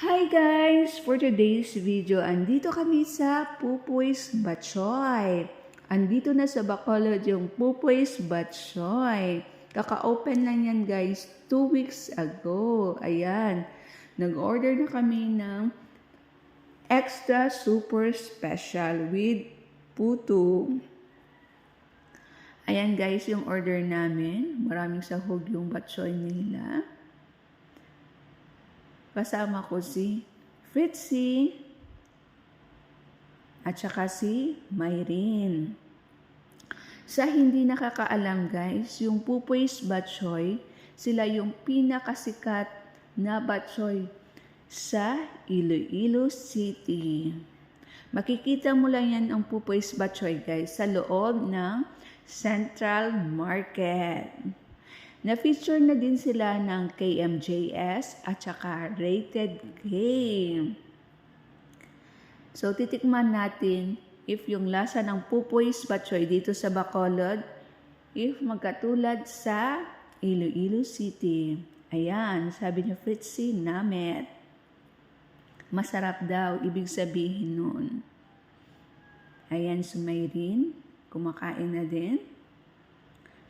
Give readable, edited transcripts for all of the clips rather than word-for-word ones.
Hi guys! For today's video, andito kami sa Pupuy's Batchoy. Andito na sa Bacolod yung Pupuy's Batchoy. Kaka-open lang yan guys, 2 weeks ago. Ayan, nag-order na kami ng extra super special with puto. Ayan guys, yung order namin. Maraming sahog yung batchoy nila. Kasama ko si Fritzy at saka si Mayrin. Sa hindi nakakaalam guys, yung Pupuy's Batchoy, sila yung pinakasikat na batchoy sa Iloilo City. Makikita mo lang yan ang Pupuy's Batchoy guys sa loob ng Central Market. Na-feature na din sila ng KMJS at saka Rated K. So, titikman natin if yung lasa ng Pupuy's Batchoy dito sa Bacolod, if magkatulad sa Iloilo City. Ayan, sabi ni Fritzy, namet. Masarap daw, ibig sabihin nun. Ayan, Mayrin, kumakain na din.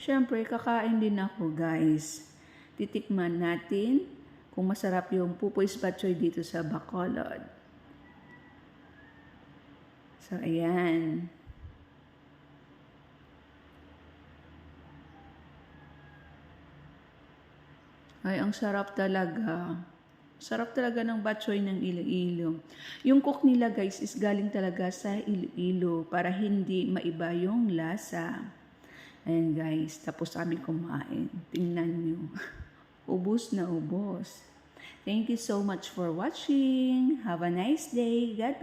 Siyempre, kakain din ako guys. Titikman natin kung masarap yung Pupuy's Batchoy dito sa Bacolod. So, ayan. Ay, ang sarap talaga. Sarap talaga ng batchoy ng Iloilo. Yung cook nila guys is galing talaga sa Iloilo para hindi maiba yung lasa. Ayan guys, tapos kami kumain. Tingnan nyo. Ubos na ubos. Thank you so much for watching. Have a nice day. God bless.